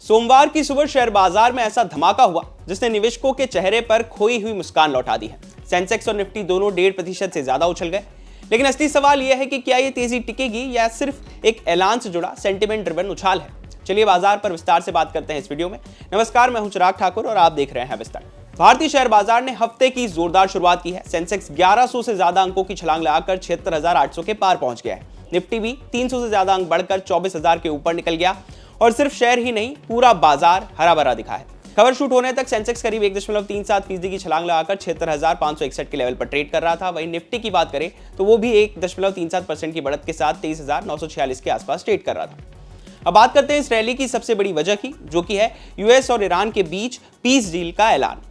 सोमवार की सुबह शेयर बाजार में ऐसा धमाका हुआ जिसने निवेशकों के चेहरे पर खोई हुई मुस्कान लौटा दी है। सेंसेक्स और निफ्टी दोनों 1.5% से ज्यादा उछल गए। लेकिन असली सवाल यह है कि क्या ये तेजी टिकेगी या सिर्फ एक ऐलान से जुड़ा सेंटिमेंट ड्रिवन उछाल है। चलिए बाजार पर विस्तार से बात करते हैं इस वीडियो में। नमस्कार, मैं हूं चिराग ठाकुर और आप देख रहे हैं विस्तार। भारतीय शेयर बाजार ने हफ्ते की जोरदार शुरुआत की है। सेंसेक्स 1100 से ज्यादा अंकों की छलांग लगाकर 76,800 के पार पहुंच गया है। निफ्टी भी 300 से ज्यादा अंक बढ़कर 24,000 के ऊपर निकल गया और सिर्फ शेयर ही नहीं, पूरा बाजार हरा भरा दिखा है। खबर शूट होने तक सेंसेक्स करीब 1.37% की छलांग लगाकर 76,561 के लेवल पर ट्रेड कर रहा था। वहीं निफ्टी की बात करें तो वो भी 1.37% की बढ़त के साथ 23,946 के आसपास ट्रेड कर रहा था। अब बात करते हैं इस रैली की सबसे बड़ी वजह की, जो कि है यूएस और ईरान के बीच पीस डील का ऐलान।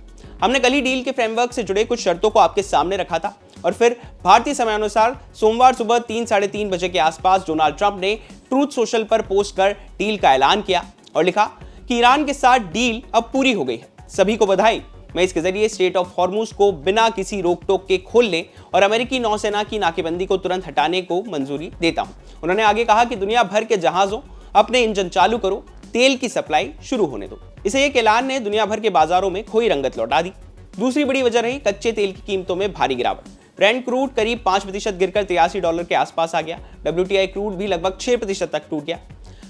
हमने कल ही डील के फ्रेमवर्क से जुड़े कुछ शर्तों को आपके सामने रखा था और फिर भारतीय समयानुसार सोमवार सुबह 3-3:30 बजे के आसपास डोनाल्ड ट्रंप ने ट्रूथ सोशल पर पोस्ट कर डील का ऐलान किया और लिखा कि ईरान के साथ डील अब पूरी हो गई है। सभी को बधाई, मैं इसके जरिए स्ट्रेट ऑफ हॉर्मुज को बिना किसी रोक टोक के खोलने और अमेरिकी नौसेना की नाकेबंदी को तुरंत हटाने को मंजूरी देता हूं। उन्होंने आगे कहा कि दुनिया भर के जहाजों अपने इंजन चालू करो, तेल की सप्लाई शुरू होने दो। इसे एक ऐलान ने दुनिया भर के बाजारों में खोई रंगत लौटा दी। दूसरी बड़ी वजह रही कच्चे तेल की कीमतों में भारी गिरावट। ब्रेंट क्रूड करीब 5% गिरकर $83 के आसपास आ गया। WTI क्रूड भी लगभग 6% तक टूट गया।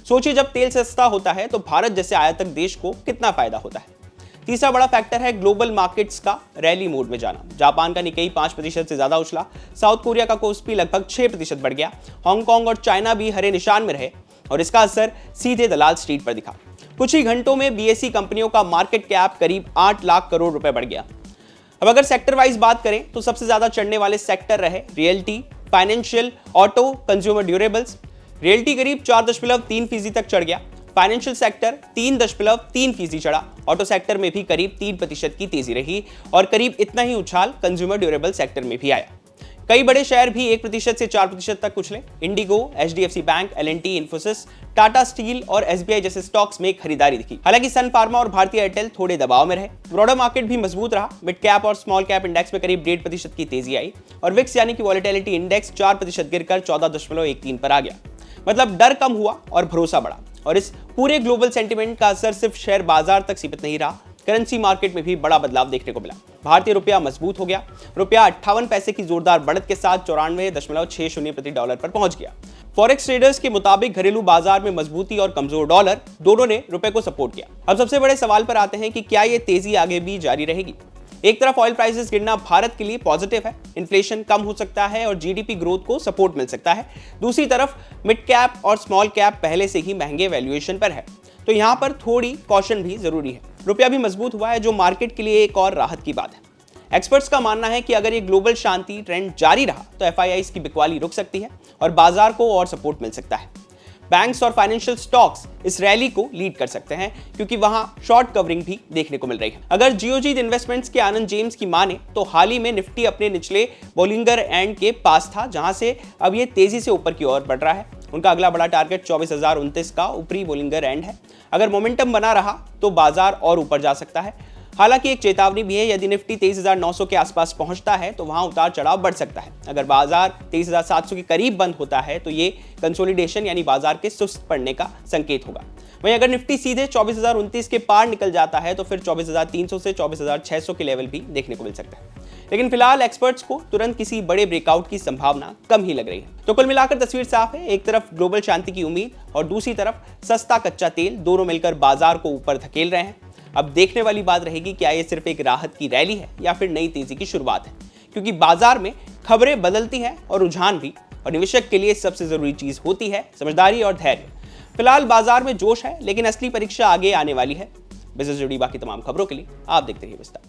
सोचिए, जब तेल सस्ता होता है तो भारत जैसे आयातक देश को कितना फायदा होता है। तीसरा बड़ा फैक्टर है ग्लोबल मार्केट्स का रैली मोड में जाना। जापान का निकेई 5% से ज्यादा उछला। साउथ कोरिया का कोस्पी लगभग 6% बढ़ गया। हांगकांग और चाइना भी हरे निशान में रहे और इसका असर सीधे दलाल स्ट्रीट पर दिखा। कुछ ही घंटों में BSE कंपनियों का मार्केट कैप करीब 8 लाख करोड़ रुपए बढ़ गया। अब अगर सेक्टर वाइज बात करें तो सबसे ज्यादा चढ़ने वाले सेक्टर रहे realty, financial, auto, consumer durables. Realty करीब 4.3% तक चढ़ गया। फाइनेंशियल सेक्टर 3.3% चढ़ा। ऑटो सेक्टर में भी करीब 3% की तेजी रही और करीब इतना ही उछाल कंज्यूमर ड्यूरेबल सेक्टर में भी आया। कई बड़े शेयर भी 1% से 4% तक उछले। IndiGo, HDFC bank, L&T, Infosys, Tata steel और SBI जैसे स्टॉक्स में खरीदारी दिखी। हालांकि सन फार्मा और भारतीय एयरटेल थोड़े दबाव में रहे। ब्रॉडर मार्केट भी मजबूत रहा। मिड कैप और स्मॉल कैप इंडेक्स में करीब 1.5% की तेजी आई और विक्स यानी कि वॉलेटिलिटी इंडेक्स 4% गिरकर 14.13 पर आ गया। मतलब डर कम हुआ और भरोसा बढ़ा और इस पूरे ग्लोबल सेंटिमेंट का असर सिर्फ शेयर बाजार तक सीमित नहीं रहा। करेंसी मार्केट में भी बड़ा बदलाव देखने को मिला। भारतीय रुपया मजबूत हो गया। रुपया 58 पैसे की जोरदार बढ़त के साथ 94.60 प्रति डॉलर पर पहुंच गया। फॉरेक्स ट्रेडर्स के मुताबिक घरेलू बाजार में मजबूती और कमजोर डॉलर दोनों ने रुपए को सपोर्ट किया। अब सबसे बड़े सवाल पर आते हैं कि क्या ये तेजी आगे भी जारी रहेगी। एक तरफ ऑयल प्राइसेस गिरना भारत के लिए पॉजिटिव है, इन्फ्लेशन कम हो सकता है और GDP ग्रोथ को सपोर्ट मिल सकता है। दूसरी तरफ मिड कैप और स्मॉल कैप पहले से ही महंगे वैल्यूएशन पर है, तो यहाँ पर थोड़ी कॉशन भी जरूरी है। रुपया भी मजबूत हुआ है, जो मार्केट के लिए एक और राहत की बात है। एक्सपर्ट्स का मानना है कि अगर ये ग्लोबल शांति ट्रेंड जारी रहा तो FIIs की बिकवाली रुक सकती है और बाजार को और सपोर्ट मिल सकता है। बैंक्स और फाइनेंशियल स्टॉक्स इस रैली को लीड कर सकते हैं क्योंकि वहां शॉर्ट कवरिंग भी देखने को मिल रही है। अगर जियोजीत इन्वेस्टमेंट्स के आनंद जेम्स की माने तो हाल ही में निफ्टी अपने निचले बोलिंगर एंड के पास था, जहां से अब ये तेजी से ऊपर की ओर बढ़ रहा है। उनका अगला बड़ा टारगेट 24,029 का ऊपरी बोलिंगर एंड है। अगर मोमेंटम बना रहा तो बाजार और ऊपर जा सकता है। हालांकि एक चेतावनी भी है, यदि निफ्टी 23,900 के आसपास पहुंचता है तो वहां उतार चढ़ाव बढ़ सकता है। अगर बाजार 23,700 के करीब बंद होता है तो ये कंसोलिडेशन यानी बाजार के सुस्त पड़ने का संकेत होगा। वहीं अगर निफ्टी सीधे 24,029 के पार निकल जाता है तो फिर 24,300 से 24,600 के लेवल भी देखने को मिल सकता है। लेकिन फिलहाल एक्सपर्ट्स को तुरंत किसी बड़े ब्रेकआउट की संभावना कम ही लग रही है। तो कुल मिलाकर तस्वीर साफ है। एक तरफ ग्लोबल शांति की उम्मीद और दूसरी तरफ सस्ता कच्चा तेल, दोनों मिलकर बाजार को ऊपर धकेल रहे हैं। अब देखने वाली बात रहेगी क्या ये सिर्फ एक राहत की रैली है या फिर नई तेजी की शुरुआत है, क्योंकि बाजार में खबरें बदलती हैं और रुझान भी, और निवेशक के लिए सबसे जरूरी चीज होती है समझदारी और धैर्य। फिलहाल बाजार में जोश है, लेकिन असली परीक्षा आगे आने वाली है। बिजनेस जुड़ी बाकी तमाम खबरों के लिए आप देखते रहिए विस्तार।